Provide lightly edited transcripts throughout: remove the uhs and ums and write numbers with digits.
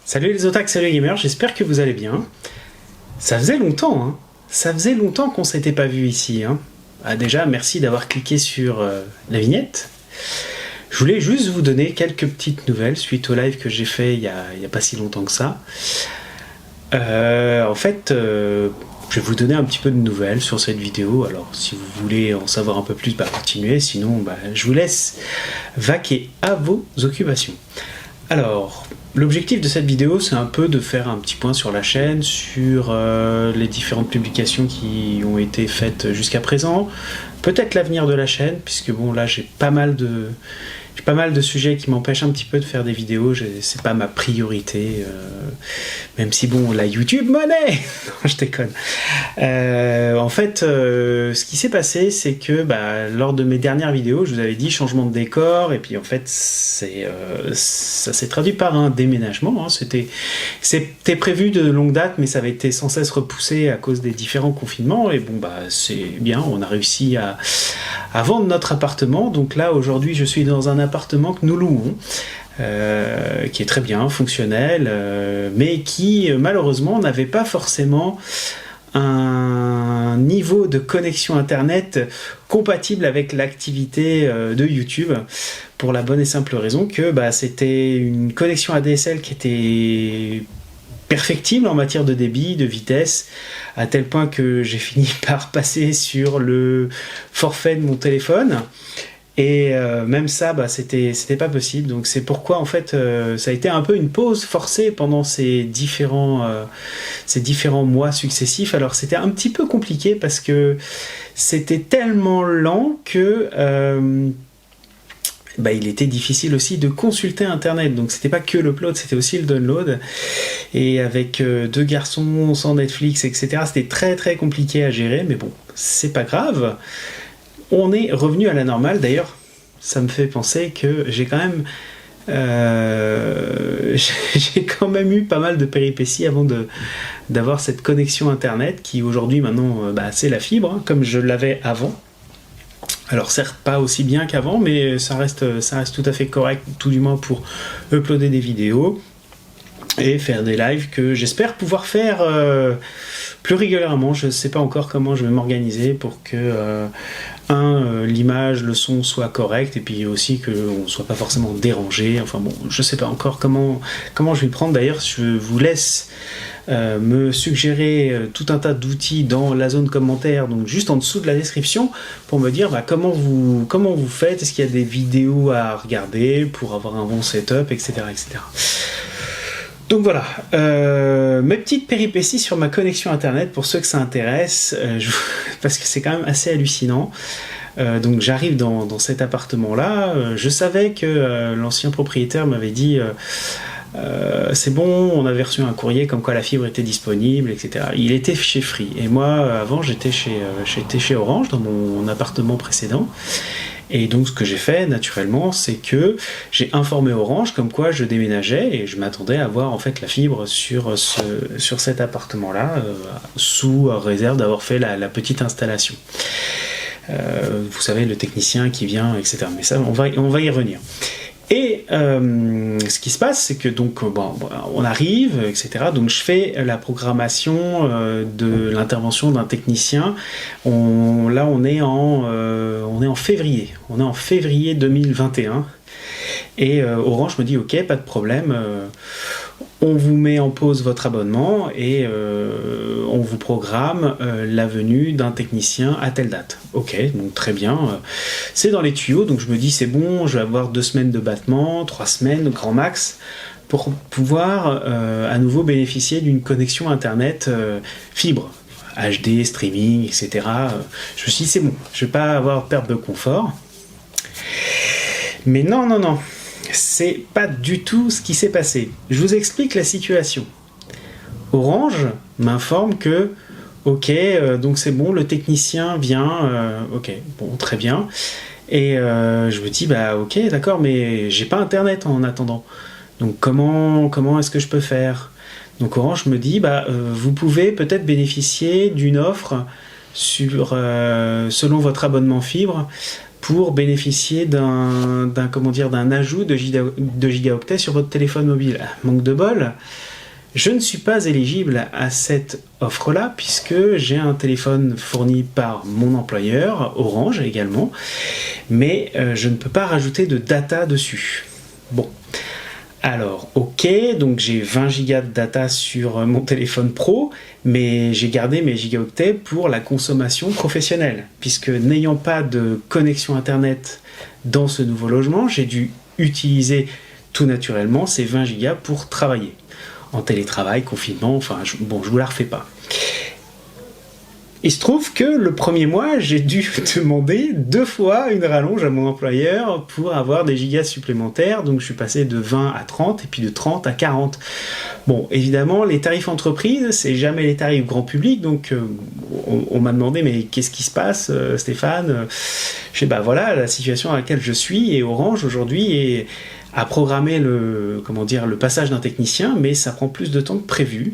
Salut les otaks, salut les gamers, j'espère que vous allez bien. Ça faisait longtemps, hein. Ça faisait longtemps qu'on s'était pas vu ici, hein. Ah, déjà, merci d'avoir cliqué sur la vignette. Je voulais juste vous donner quelques petites nouvelles suite au live que j'ai fait il y a pas si longtemps que ça. Je vais vous donner un petit peu de nouvelles sur cette vidéo. Alors, si vous voulez en savoir un peu plus, continuez. Sinon, je vous laisse vaquer à vos occupations. Alors, l'objectif de cette vidéo, c'est un peu de faire un petit point sur la chaîne, sur les différentes publications qui ont été faites jusqu'à présent, peut-être l'avenir de la chaîne, puisque bon, là, j'ai pas mal de sujets qui m'empêchent un petit peu de faire des vidéos, c'est pas ma priorité, même si bon, la YouTube monnaie. Non, je déconne. Ce qui s'est passé, c'est que lors de mes dernières vidéos, je vous avais dit changement de décor, et puis en fait, ça s'est traduit par un déménagement, hein. C'était prévu de longue date, mais ça avait été sans cesse repoussé à cause des différents confinements, et bon, c'est bien, on a réussi à vendre notre appartement. Donc là, aujourd'hui, je suis dans un appartement que nous louons, qui est très bien, fonctionnel, mais qui, malheureusement, n'avait pas forcément un niveau de connexion internet compatible avec l'activité de YouTube, pour la bonne et simple raison que c'était une connexion ADSL qui était perfectible en matière de débit, de vitesse, à tel point que j'ai fini par passer sur le forfait de mon téléphone, et même ça, c'était pas possible. Donc c'est pourquoi en fait ça a été un peu une pause forcée pendant ces différents mois successifs. Alors c'était un petit peu compliqué parce que c'était tellement lent que il était difficile aussi de consulter internet, donc c'était pas que l'upload, c'était aussi le download, et avec deux garçons sans Netflix, etc., c'était très très compliqué à gérer, mais bon, c'est pas grave, on est revenu à la normale. D'ailleurs, ça me fait penser que j'ai quand même eu pas mal de péripéties avant d'avoir cette connexion internet, qui aujourd'hui maintenant c'est la fibre, hein, comme je l'avais avant. Alors certes pas aussi bien qu'avant, mais ça reste tout à fait correct, tout du moins pour uploader des vidéos et faire des lives que j'espère pouvoir faire plus régulièrement. Je ne sais pas encore comment je vais m'organiser pour que l'image, le son soit correct, et puis aussi qu'on ne soit pas forcément dérangé. Enfin bon, je ne sais pas encore comment je vais le prendre. D'ailleurs, je vous laisse me suggérer tout un tas d'outils dans la zone commentaire, donc juste en dessous de la description, pour me dire comment vous faites, est-ce qu'il y a des vidéos à regarder pour avoir un bon setup, etc. Donc voilà, mes petites péripéties sur ma connexion internet, pour ceux que ça intéresse, parce que c'est quand même assez hallucinant. Donc j'arrive dans cet appartement-là, je savais que l'ancien propriétaire m'avait dit c'est bon, on avait reçu un courrier comme quoi la fibre était disponible, etc. Il était chez Free, et moi avant j'étais chez Orange dans mon appartement précédent. Et donc ce que j'ai fait naturellement, c'est que j'ai informé Orange comme quoi je déménageais, et je m'attendais à avoir en fait la fibre sur cet appartement-là, sous réserve d'avoir fait la petite installation. Vous savez, le technicien qui vient, etc. Mais ça, on va y revenir. Et ce qui se passe, c'est que donc on arrive, etc. Donc je fais la programmation de l'intervention d'un technicien. On est en février. On est en février 2021. Et Orange me dit ok, pas de problème. On vous met en pause votre abonnement et on vous programme la venue d'un technicien à telle date. Ok, donc très bien, c'est dans les tuyaux, donc je me dis c'est bon, je vais avoir 2 semaines de battement, 3 semaines grand max, pour pouvoir à nouveau bénéficier d'une connexion internet fibre, HD, streaming, etc. Je me suis dit c'est bon, je vais pas avoir perte de confort. Mais non. C'est pas du tout ce qui s'est passé. Je vous explique la situation. Orange m'informe que ok, donc c'est bon, le technicien vient, ok, bon, très bien. Et je me dis ok, d'accord, mais j'ai pas internet en attendant. Donc comment est-ce que je peux faire? Donc Orange me dit vous pouvez peut-être bénéficier d'une offre selon votre abonnement fibre, pour bénéficier d'un ajout de gigaoctets sur votre téléphone mobile. Manque de bol, je ne suis pas éligible à cette offre-là puisque j'ai un téléphone fourni par mon employeur, Orange également, mais je ne peux pas rajouter de data dessus. Bon. Alors, ok, donc j'ai 20 gigas de data sur mon téléphone pro, mais j'ai gardé mes gigaoctets pour la consommation professionnelle, puisque n'ayant pas de connexion Internet dans ce nouveau logement, j'ai dû utiliser tout naturellement ces 20 gigas pour travailler. En télétravail, confinement, enfin, je vous la refais pas. Il se trouve que le premier mois, j'ai dû demander 2 fois une rallonge à mon employeur pour avoir des gigas supplémentaires. Donc je suis passé de 20 à 30 et puis de 30 à 40. Bon, évidemment, les tarifs entreprises, c'est jamais les tarifs grand public. Donc on m'a demandé, mais qu'est-ce qui se passe, Stéphane? Je sais, bah voilà, la situation à laquelle je suis, et Orange aujourd'hui a programmé le passage d'un technicien, mais ça prend plus de temps que prévu.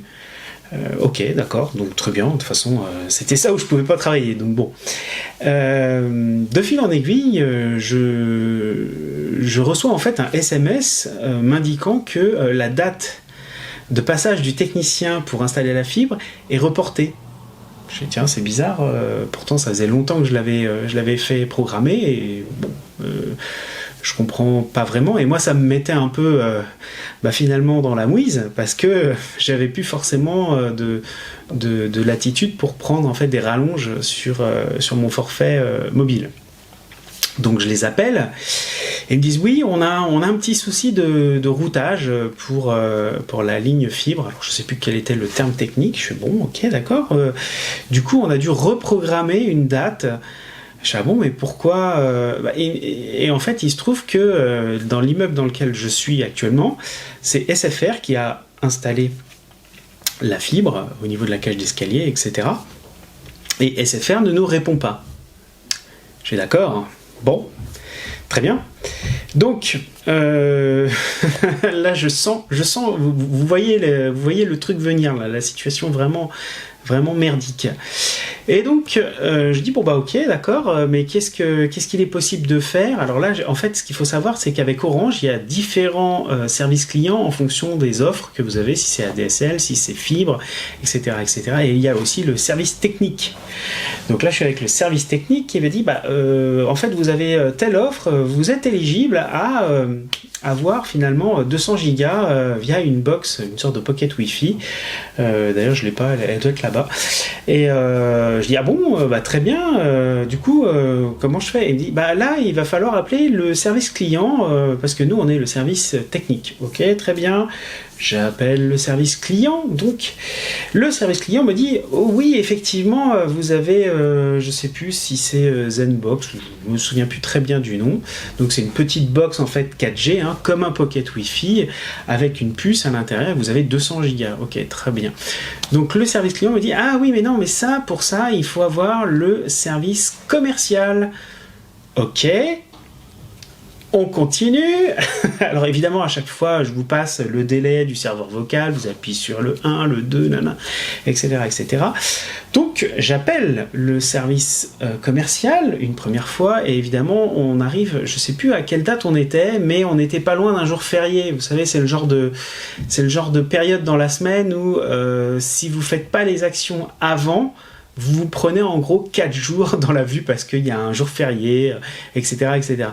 Ok, d'accord, donc très bien, de toute façon, c'était ça où je pouvais pas travailler, donc bon. De fil en aiguille, je reçois en fait un SMS m'indiquant que la date de passage du technicien pour installer la fibre est reportée. Je dis, tiens, c'est bizarre, pourtant ça faisait longtemps que je l'avais fait programmer, et bon... je comprends pas vraiment, et moi ça me mettait un peu finalement dans la mouise, parce que j'avais plus forcément de latitude pour prendre en fait des rallonges sur mon forfait mobile. Donc je les appelle et ils me disent oui, on a un petit souci de routage pour la ligne fibre. Alors je sais plus quel était le terme technique. Je fais bon, ok, d'accord. Du coup on a dû reprogrammer une date. Je dis, ah bon, mais pourquoi et en fait, il se trouve que dans l'immeuble dans lequel je suis actuellement, c'est SFR qui a installé la fibre au niveau de la cage d'escalier, etc. Et SFR ne nous répond pas. Je suis d'accord, bon, très bien. Donc, là, je sens, vous voyez le truc venir, là, la situation vraiment merdique. Et donc, je dis, bon bah ok, d'accord, mais qu'est-ce qu'il est possible de faire? Alors là, en fait, ce qu'il faut savoir, c'est qu'avec Orange, il y a différents services clients en fonction des offres que vous avez, si c'est ADSL, si c'est fibre, etc., etc. Et il y a aussi le service technique. Donc là, je suis avec le service technique qui me dit, en fait, vous avez telle offre, vous êtes éligible à avoir finalement 200 gigas via une box, une sorte de pocket Wi-Fi. D'ailleurs, je l'ai pas, elle doit être là-bas. Et je dis, ah bon, très bien, du coup, comment je fais? Il me dit, là, il va falloir appeler le service client, parce que nous, on est le service technique. Ok, très bien. J'appelle le service client, donc le service client me dit oh oui, effectivement, vous avez, je sais plus si c'est Zenbox, je me souviens plus très bien du nom, donc c'est une petite box en fait 4G, comme un pocket Wi-Fi, avec une puce à l'intérieur, vous avez 200 gigas, ok, très bien. Donc le service client me dit ah oui, mais non, mais ça, pour ça, il faut avoir le service commercial. Ok. On continue. Alors évidemment, à chaque fois, je vous passe le délai du serveur vocal, vous appuyez sur le 1, le 2, nanana, etc., etc. Donc, j'appelle le service commercial une première fois, et évidemment, on arrive, je sais plus à quelle date on était, mais on n'était pas loin d'un jour férié. Vous savez, c'est le genre de période dans la semaine où si vous faites pas les actions avant, vous prenez en gros 4 jours dans la vue parce qu'il y a un jour férié, etc., etc.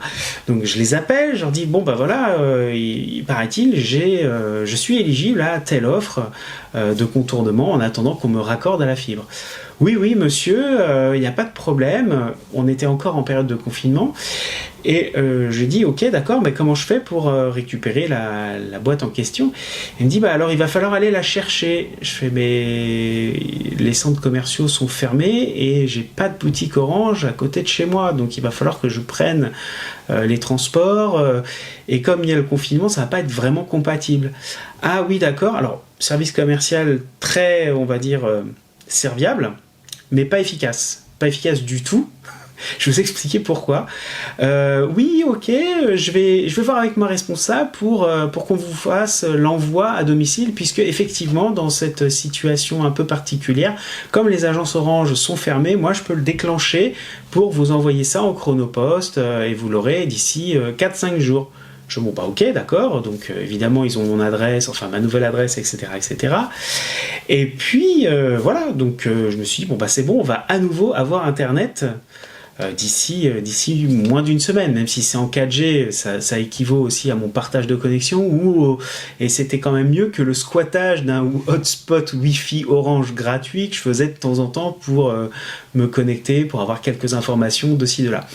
Donc je les appelle, je leur dis bon voilà, il paraît-il, je suis éligible à telle offre de contournement en attendant qu'on me raccorde à la fibre. Oui monsieur, il n'y a pas de problème, on était encore en période de confinement. Et je dis ok d'accord, mais comment je fais pour récupérer la boîte en question? Il me dit alors il va falloir aller la chercher. Je fais mais les centres commerciaux sont fermés et j'ai pas de boutique Orange à côté de chez moi, donc il va falloir que je prenne les transports et comme il y a le confinement, ça va pas être vraiment compatible. Ah oui d'accord, alors service commercial très on va dire serviable, mais pas efficace du tout. Je vais vous expliquer pourquoi. Oui, ok, je vais voir avec ma responsable pour qu'on vous fasse l'envoi à domicile, puisque effectivement, dans cette situation un peu particulière, comme les agences Orange sont fermées, moi je peux le déclencher pour vous envoyer ça en chronopost et vous l'aurez d'ici 4-5 jours. Je dis, bon, bah ok, d'accord, donc évidemment ils ont mon adresse, enfin ma nouvelle adresse, etc. etc. Et puis voilà, donc je me suis dit, bon bah c'est bon, on va à nouveau avoir Internet d'ici moins d'une semaine, même si c'est en 4G, ça équivaut aussi à mon partage de connexion, et c'était quand même mieux que le squattage d'un hotspot Wi-Fi Orange gratuit que je faisais de temps en temps pour me connecter, pour avoir quelques informations de ci, de là.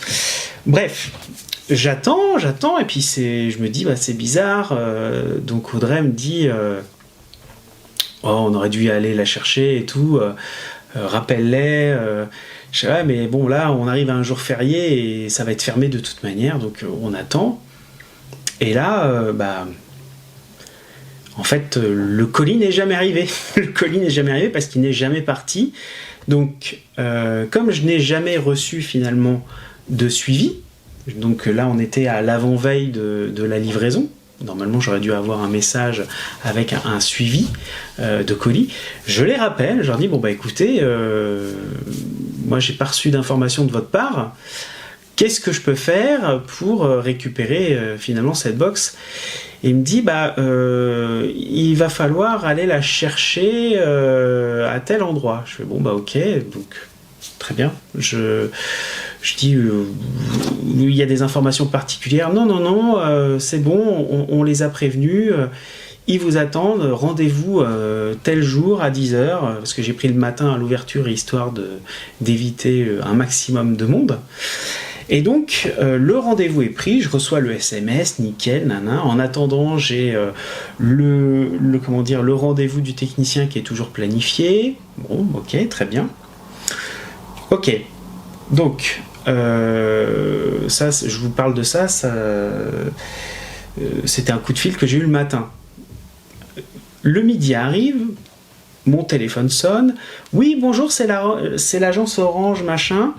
Bref. J'attends, et puis je me dis, bah, c'est bizarre. Donc Audrey me dit, oh, on aurait dû aller la chercher et tout, rappelle-les. Je sais pas, mais bon, là, on arrive à un jour férié et ça va être fermé de toute manière, donc on attend. Et là, bah, en fait, le colis n'est jamais arrivé. Le colis n'est jamais arrivé parce qu'il n'est jamais parti. Donc, comme je n'ai jamais reçu finalement de suivi, donc là on était à l'avant-veille de la livraison, normalement j'aurais dû avoir un message avec un suivi de colis, je les rappelle, je leur dis bon bah écoutez, moi j'ai pas reçu d'informations de votre part, qu'est-ce que je peux faire pour récupérer finalement cette box? Et il me dit bah il va falloir aller la chercher à tel endroit. Je fais bon bah ok, donc très bien, je dis, il y a des informations particulières. Non, c'est bon, on les a prévenus. Ils vous attendent, rendez-vous tel jour à 10h, parce que j'ai pris le matin à l'ouverture, histoire d'éviter un maximum de monde. Et donc, le rendez-vous est pris, je reçois le SMS, nickel, nana. En attendant, j'ai le rendez-vous du technicien qui est toujours planifié. Bon, ok, très bien. Ok, donc... ça, je vous parle de ça, c'était un coup de fil que j'ai eu le matin. Le midi arrive, mon téléphone sonne. Oui, bonjour, c'est l'agence Orange, machin.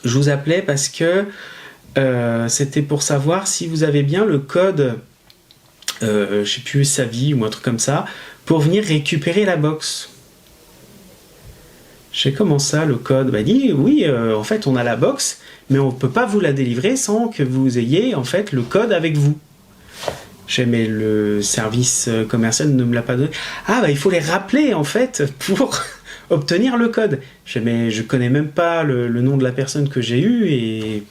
Je vous appelais parce que c'était pour savoir si vous avez bien le code, je sais plus, Savi ou un truc comme ça, pour venir récupérer la box. Je sais comment ça, le code? Bah dit oui, en fait on a la box, mais on ne peut pas vous la délivrer sans que vous ayez en fait le code avec vous. Je sais, mais le service commercial ne me l'a pas donné. Ah bah il faut les rappeler en fait pour obtenir le code. Je sais, mais je connais même pas le nom de la personne que j'ai eu, et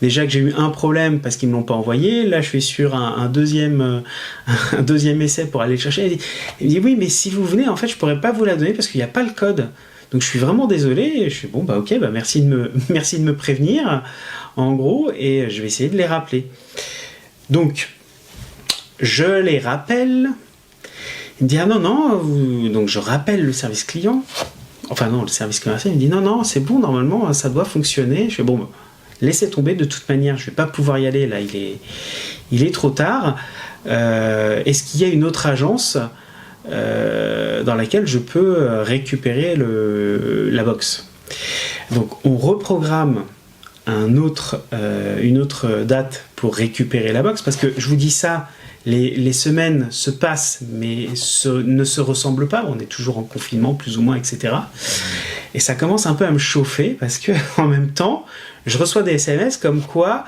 déjà que j'ai eu un problème parce qu'ils me l'ont pas envoyé. Là je suis sur un deuxième essai pour aller le chercher. Il me dit oui, mais si vous venez en fait je pourrais pas vous la donner parce qu'il n'y a pas le code. Donc je suis vraiment désolé, je suis bon bah ok, bah merci de me prévenir en gros, et je vais essayer de les rappeler. Donc je les rappelle. Il me dit ah non, donc je rappelle le service client, enfin non, le service commercial. Il me dit non, c'est bon, normalement ça doit fonctionner. Je fais bon, laissez tomber, de toute manière je vais pas pouvoir y aller là, il est trop tard. Est-ce qu'il y a une autre agence dans laquelle je peux récupérer la box? Donc on reprogramme une autre date pour récupérer la box, parce que je vous dis ça, les semaines se passent mais ne se ressemblent pas, on est toujours en confinement plus ou moins, etc. Et ça commence un peu à me chauffer parce que en même temps je reçois des SMS comme quoi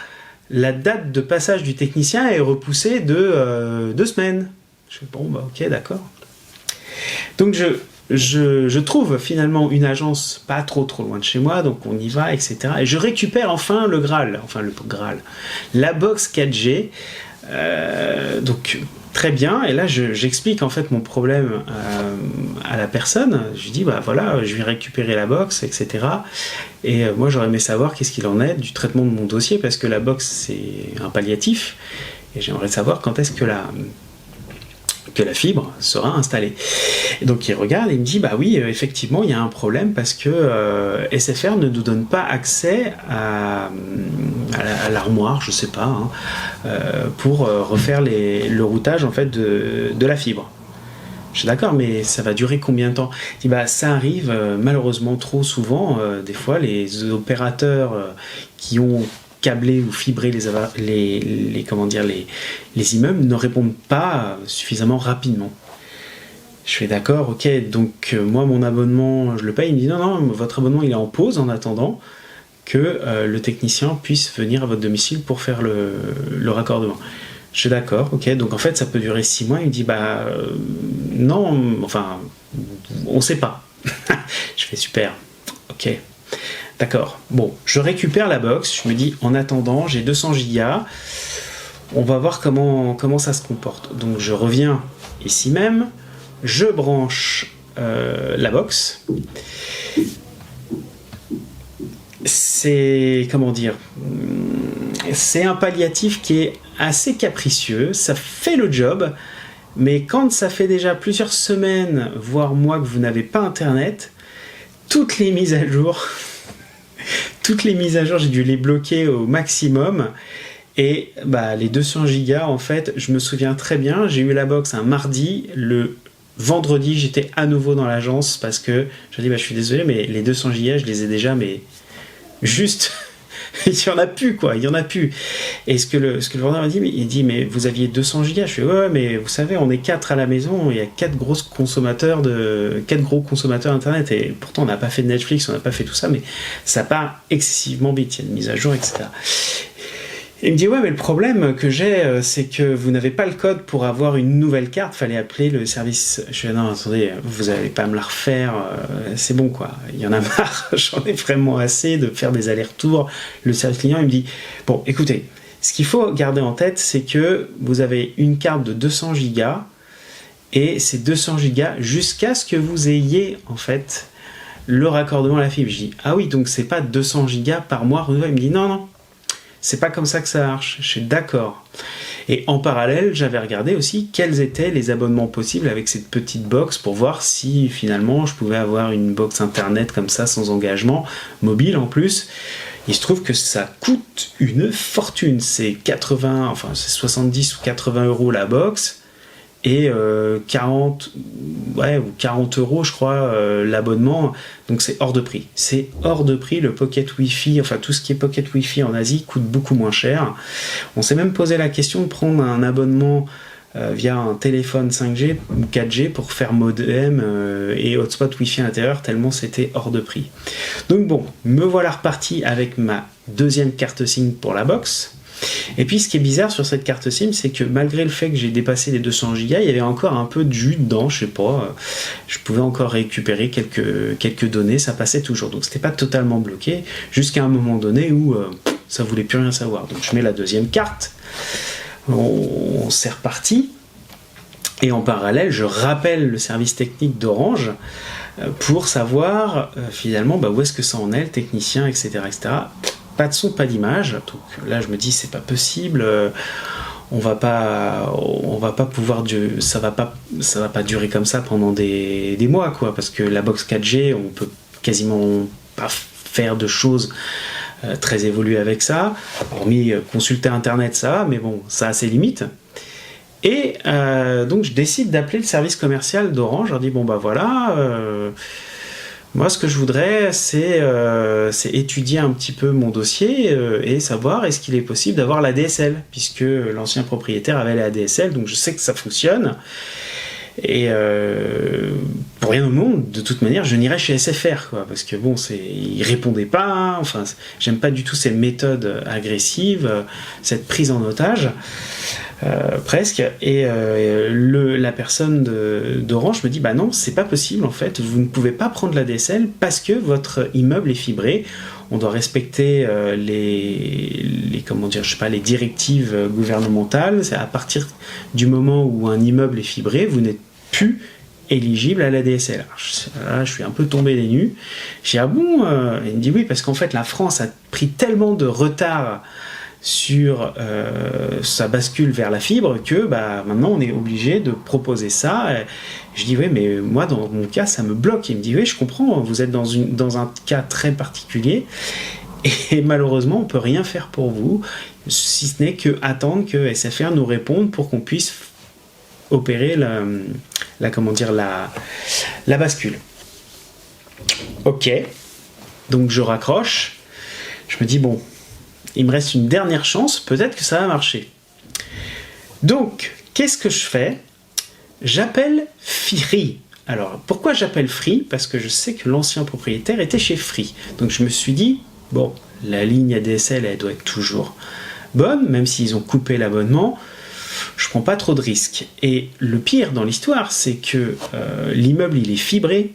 la date de passage du technicien est repoussée de 2 semaines. Je fais bon bah ok, d'accord. Donc je trouve finalement une agence pas trop loin de chez moi, donc on y va, etc. Et je récupère enfin le Graal, la box 4G. Donc très bien, et là j'explique en fait mon problème à la personne. Je dis bah voilà, je vais récupérer la box, etc. Et moi j'aurais aimé savoir qu'est-ce qu'il en est du traitement de mon dossier, parce que la box c'est un palliatif, et j'aimerais savoir quand est-ce que la fibre sera installée. Et donc il regarde et il me dit bah oui, effectivement il y a un problème parce que SFR ne nous donne pas accès à l'armoire, je sais pas, pour refaire le routage en fait de la fibre. Je suis d'accord, mais ça va durer combien de temps? Il dit, bah, ça arrive malheureusement trop souvent. Des fois, les opérateurs qui ont câblé ou fibré comment dire, les immeubles ne répondent pas suffisamment rapidement. Je fais d'accord, ok, donc moi mon abonnement je le paye. Il me dit non, votre abonnement il est en pause en attendant que le technicien puisse venir à votre domicile pour faire le raccordement. Je suis d'accord, ok, donc en fait ça peut durer 6 mois. Il me dit bah non, enfin on sait pas. Je fais super, ok, d'accord. Bon, je récupère la box, je me dis en attendant j'ai 200 gigas, on va voir comment ça se comporte. Donc je reviens ici même, je branche la box. C'est, comment dire, c'est un palliatif qui est assez capricieux, ça fait le job, mais quand ça fait déjà plusieurs semaines, voire mois que vous n'avez pas internet, toutes les mises à jour, j'ai dû les bloquer au maximum. Et bah, les 200 gigas, en fait, je me souviens très bien, j'ai eu la box un mardi, le vendredi, j'étais à nouveau dans l'agence parce que je dis bah, je suis désolé, mais les 200 gigas, je les ai déjà, mais juste, il y en a plus, quoi, il y en a plus. Et ce que le vendeur m'a dit, il dit mais vous aviez 200 gigas. Je fais ouais, mais vous savez, on est 4 à la maison, il y a 4 gros consommateurs internet, et pourtant on n'a pas fait de Netflix, on n'a pas fait tout ça, mais ça part excessivement vite, il y a une mise à jour, etc. Il me dit ouais, mais le problème que j'ai, c'est que vous n'avez pas le code pour avoir une nouvelle carte, fallait appeler le service. Je fais non, attendez, vous n'allez pas me la refaire, c'est bon quoi, il y en a marre, j'en ai vraiment assez de faire des allers-retours. Le service client il me dit bon écoutez, ce qu'il faut garder en tête c'est que vous avez une carte de 200 gigas et c'est 200 gigas jusqu'à ce que vous ayez en fait le raccordement à la fibre. Je dis ah oui, donc c'est pas 200 gigas par mois renouvelable. Il me dit non, c'est pas comme ça que ça marche. Je suis d'accord. Et en parallèle, j'avais regardé aussi quels étaient les abonnements possibles avec cette petite box pour voir si finalement je pouvais avoir une box internet comme ça sans engagement, mobile en plus. Il se trouve que ça coûte une fortune. C'est 70 ou 80 euros la box et 40 ou 40 euros je crois l'abonnement, donc c'est hors de prix. C'est hors de prix. Le Pocket Wi-Fi, enfin tout ce qui est Pocket Wi-Fi en Asie coûte beaucoup moins cher. On s'est même posé la question de prendre un abonnement via un téléphone 5G ou 4G pour faire modem et hotspot Wi-Fi à l'intérieur, tellement c'était hors de prix. Donc bon, me voilà reparti avec ma deuxième carte SIM pour la box. Et puis ce qui est bizarre sur cette carte SIM, c'est que malgré le fait que j'ai dépassé les 200 Go, il y avait encore un peu de jus dedans, je sais pas, je pouvais encore récupérer quelques données, ça passait toujours, donc c'était pas totalement bloqué, jusqu'à un moment donné où ça voulait plus rien savoir. Donc je mets la deuxième carte, on s'est reparti, et en parallèle je rappelle le service technique d'Orange pour savoir finalement où est-ce que ça en est, le technicien, etc. Pas de son, pas d'image. Donc là, je me dis, c'est pas possible. On va pas pouvoir, ça va pas durer comme ça pendant des mois, quoi. Parce que la box 4G, on peut quasiment pas faire de choses très évoluées avec ça. Hormis consulter Internet, ça va, mais bon, ça a ses limites. Et donc, je décide d'appeler le service commercial d'Orange. Je leur dis, bon, bah voilà. Moi, ce que je voudrais, c'est étudier un petit peu mon dossier et savoir est-ce qu'il est possible d'avoir la DSL, puisque l'ancien propriétaire avait la DSL, donc je sais que ça fonctionne. Et pour rien au monde, de toute manière, je n'irai chez SFR, quoi, parce que bon, ils répondaient pas. Hein, enfin, j'aime pas du tout ces méthodes agressives, cette prise en otage. Presque, et la personne d'Orange me dit bah non, c'est pas possible en fait, vous ne pouvez pas prendre la DSL parce que votre immeuble est fibré, on doit respecter les directives gouvernementales. C'est à partir du moment où un immeuble est fibré, vous n'êtes plus éligible à la DSL. Alors, je suis un peu tombé des nues. J'ai dit ah bon, il me dit oui, parce qu'en fait la France a pris tellement de retard sur sa bascule vers la fibre que maintenant on est obligé de proposer ça. Et je dis oui, mais moi dans mon cas ça me bloque. Il me dit oui, je comprends, vous êtes dans un cas très particulier et malheureusement on peut rien faire pour vous si ce n'est que attendre que SFR nous réponde pour qu'on puisse opérer comment dire, la bascule. Ok, donc je raccroche, je me dis bon, il me reste une dernière chance, peut-être que ça va marcher. Donc, qu'est-ce que je fais? J'appelle Free. Alors, pourquoi j'appelle Free? Parce que je sais que l'ancien propriétaire était chez Free. Donc je me suis dit, bon, la ligne ADSL, elle doit être toujours bonne, même s'ils ont coupé l'abonnement, je prends pas trop de risques. Et le pire dans l'histoire, c'est que l'immeuble, il est fibré.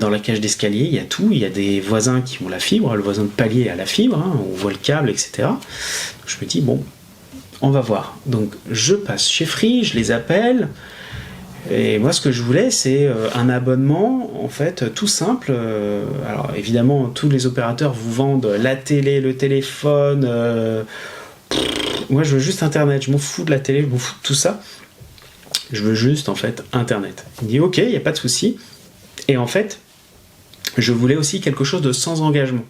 Dans la cage d'escalier, il y a tout. Il y a des voisins qui ont la fibre, le voisin de palier a la fibre, hein, on voit le câble, etc. Je me dis, bon, on va voir. Donc, je passe chez Free, je les appelle. Et moi, ce que je voulais, c'est un abonnement, en fait, tout simple. Alors, évidemment, tous les opérateurs vous vendent la télé, le téléphone. Moi, je veux juste Internet. Je m'en fous de la télé, je m'en fous de tout ça. Je veux juste, en fait, Internet. Il me dit, ok, il n'y a pas de souci. Et en fait, je voulais aussi quelque chose de sans engagement.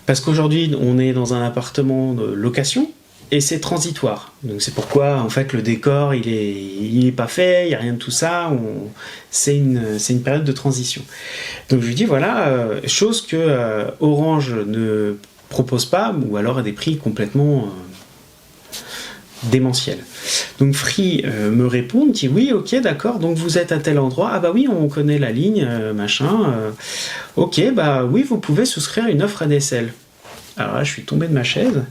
Parce qu'aujourd'hui, on est dans un appartement de location et c'est transitoire. Donc c'est pourquoi, en fait, le décor, il est pas fait, il n'y a rien de tout ça. C'est une période de transition. Donc je lui dis, voilà, chose que Orange ne propose pas, ou alors à des prix complètement démentiels. Donc Free me répond, me dit oui, ok, d'accord, donc vous êtes à tel endroit, ah bah oui, on connaît la ligne, machin, ok, bah oui, vous pouvez souscrire une offre ADSL. Alors là, je suis tombé de ma chaise,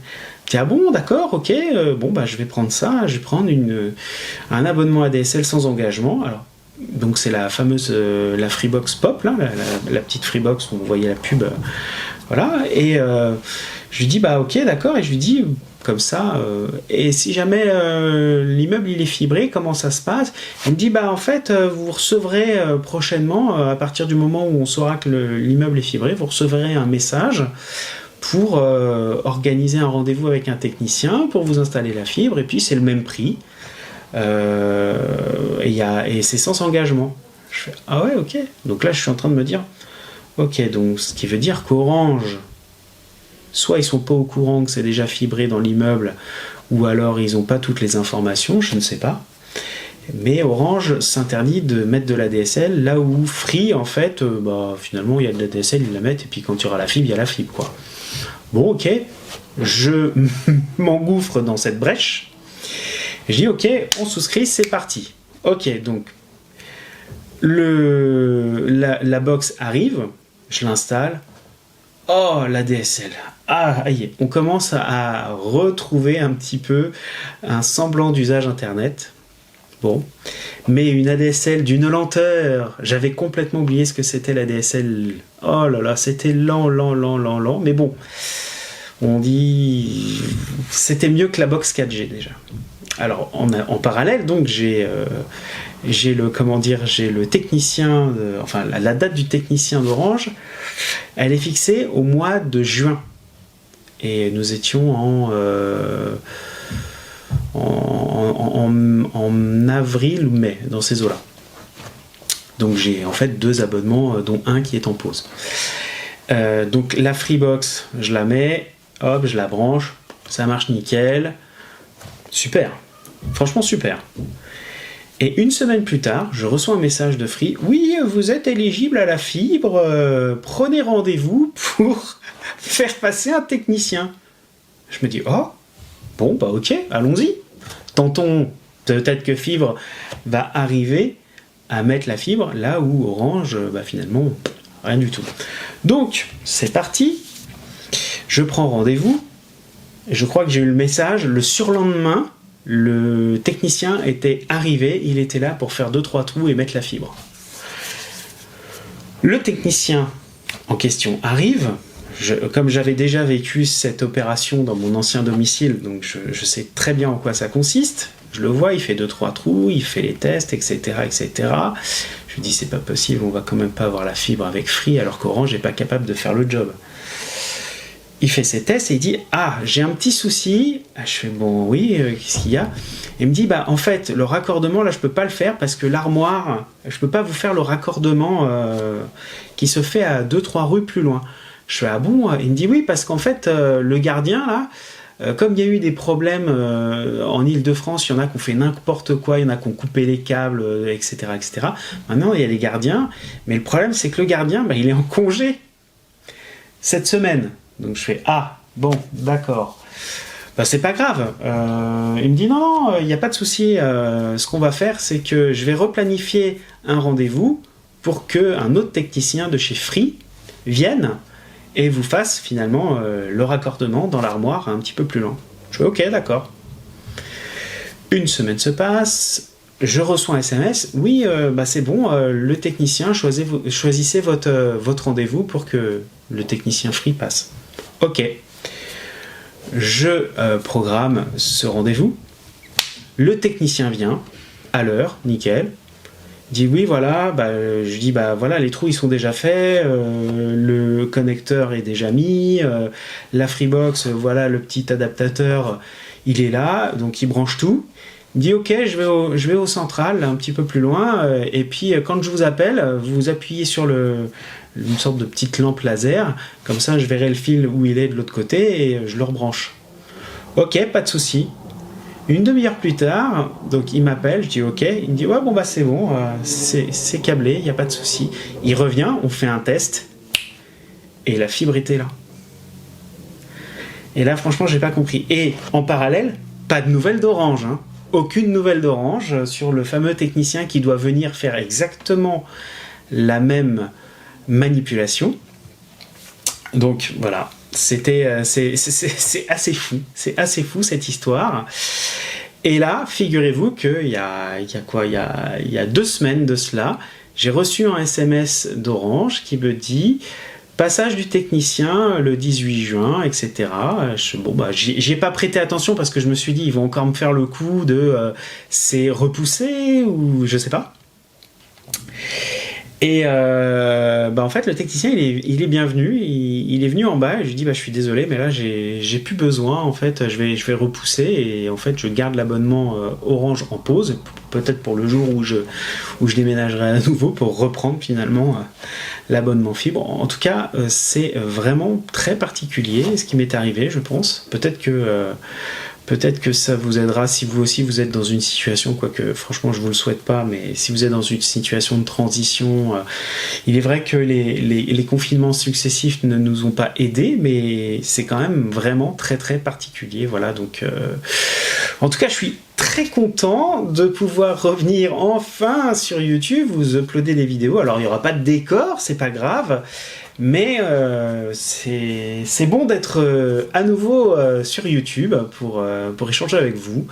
je dis ah bon, d'accord, ok, bon bah je vais prendre ça, je vais prendre un abonnement ADSL sans engagement. Alors, donc c'est la fameuse, la Freebox Pop, là, la petite Freebox où on voyait la pub, voilà, et je lui dis bah ok, d'accord, et je lui dis comme ça, et si jamais l'immeuble il est fibré, comment ça se passe? Il me dit bah en fait vous recevrez prochainement, à partir du moment où on saura que l'immeuble est fibré, vous recevrez un message pour organiser un rendez-vous avec un technicien pour vous installer la fibre, et puis c'est le même prix, et c'est sans engagement. Je fais ah ouais, ok. Donc là je suis en train de me dire ok, donc ce qui veut dire qu'Orange, soit ils sont pas au courant que c'est déjà fibré dans l'immeuble, ou alors ils n'ont pas toutes les informations, je ne sais pas. Mais Orange s'interdit de mettre de la DSL, là où Free, en fait, bah, finalement, il y a de la DSL, ils la mettent, et puis quand il y aura la fibre, il y a la fibre, quoi. Bon, ok, je m'engouffre dans cette brèche. Je dis, ok, on souscrit, c'est parti. Ok, donc, la box arrive, je l'installe. Oh, la DSL. Ah, aïe, on commence à retrouver un petit peu un semblant d'usage Internet. Bon, mais une ADSL d'une lenteur. J'avais complètement oublié ce que c'était la DSL. Oh là là, c'était lent. Mais bon, on dit c'était mieux que la box 4G déjà. Alors en parallèle, donc j'ai le technicien, enfin la date du technicien d'Orange, elle est fixée au mois de juin. Et nous étions en avril ou mai, dans ces eaux-là. Donc j'ai en fait 2 abonnements, dont un qui est en pause. Donc la Freebox, je la mets, hop, je la branche, ça marche nickel. Super, franchement super. Et une semaine plus tard, je reçois un message de Free. Oui, vous êtes éligible à la fibre, prenez rendez-vous pour faire passer un technicien. Je me dis, oh, bon, bah ok, allons-y. Tentons, peut-être que Fibre va arriver à mettre la fibre là où Orange, bah finalement, rien du tout. Donc, c'est parti. Je prends rendez-vous. Je crois que j'ai eu le message le surlendemain. Le technicien était arrivé, il était là pour faire 2-3 trous et mettre la fibre. Le technicien en question arrive. Comme j'avais déjà vécu cette opération dans mon ancien domicile, donc je sais très bien en quoi ça consiste. Je le vois, il fait 2-3 trous, il fait les tests, etc. etc. Je lui dis, c'est pas possible, on va quand même pas avoir la fibre avec Free alors qu'Orange n'est pas capable de faire le job. Il fait ses tests et il dit, ah, j'ai un petit souci. Je fais, bon, oui, qu'est-ce qu'il y a? Il me dit, bah, en fait, le raccordement, là, je peux pas le faire parce que l'armoire, je peux pas vous faire le raccordement qui se fait à 2-3 rues plus loin. Je fais, ah bon? Il me dit, oui, parce qu'en fait, le gardien, là, comme il y a eu des problèmes en Île-de-France, il y en a qui ont fait n'importe quoi, il y en a qui ont coupé les câbles, etc., etc. Maintenant, il y a les gardiens, mais le problème, c'est que le gardien, il est en congé cette semaine. Donc je fais « Ah, bon, d'accord. » C'est pas grave. Il me dit non, il n'y a pas de souci. Ce qu'on va faire, c'est que je vais replanifier un rendez-vous pour qu'un autre technicien de chez Free vienne et vous fasse finalement le raccordement dans l'armoire un petit peu plus loin. Je fais ok, d'accord. Une semaine se passe, je reçois un SMS. Oui, c'est bon, le technicien, choisissez votre rendez-vous pour que le technicien Free passe. Ok. Je programme ce rendez-vous. Le technicien vient à l'heure, nickel. Il dit oui, voilà. Je dis voilà, les trous ils sont déjà faits, le connecteur est déjà mis, la Freebox, voilà, le petit adaptateur, il est là, donc il branche tout. Il dit ok, je vais au central, un petit peu plus loin, et puis quand je vous appelle, vous appuyez sur une sorte de petite lampe laser, comme ça je verrai le fil où il est de l'autre côté et je le rebranche. Ok, pas de souci. Une demi-heure plus tard, donc il m'appelle, je dis ok, il me dit ouais c'est bon, c'est câblé, il n'y a pas de souci. Il revient, on fait un test et la fibre était là. Et là franchement j'ai pas compris. Et en parallèle, pas de nouvelles d'Orange, hein. Aucune nouvelle d'Orange sur le fameux technicien qui doit venir faire exactement la même manipulation. Donc voilà, c'est assez fou, c'est assez fou cette histoire. Et là, figurez-vous qu'il y a 2 semaines de cela, j'ai reçu un SMS d'Orange qui me dit passage du technicien le 18 juin, etc. J'y ai pas prêté attention parce que je me suis dit ils vont encore me faire le coup de c'est repoussé ou je sais pas. Et en fait le technicien il est bienvenu, il est venu en bas et je lui dis je suis désolé mais là j'ai plus besoin, en fait je vais repousser et en fait je garde l'abonnement Orange en pause, peut-être pour le jour où je déménagerai à nouveau pour reprendre finalement l'abonnement fibre. En tout cas c'est vraiment très particulier ce qui m'est arrivé, je pense. Peut-être que ça vous aidera si vous aussi vous êtes dans une situation, quoique franchement je vous le souhaite pas, mais si vous êtes dans une situation de transition, il est vrai que les confinements successifs ne nous ont pas aidés, mais c'est quand même vraiment très très particulier. Voilà, donc en tout cas je suis très content de pouvoir revenir enfin sur YouTube, vous uploader des vidéos. Alors il n'y aura pas de décor, c'est pas grave. Mais c'est bon d'être à nouveau sur YouTube pour échanger avec vous.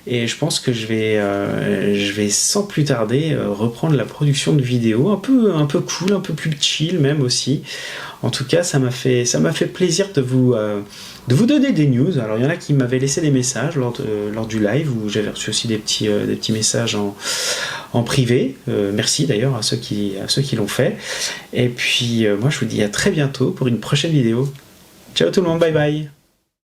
Et je pense que je vais sans plus tarder reprendre la production de vidéos un peu cool, un peu plus chill même aussi. En tout cas, ça m'a fait plaisir de vous donner des news. Alors il y en a qui m'avaient laissé des messages lors du live où j'avais reçu aussi des petits messages en privé. Merci d'ailleurs à ceux qui l'ont fait. Et puis moi je vous dis à très bientôt pour une prochaine vidéo. Ciao tout le monde, bye bye.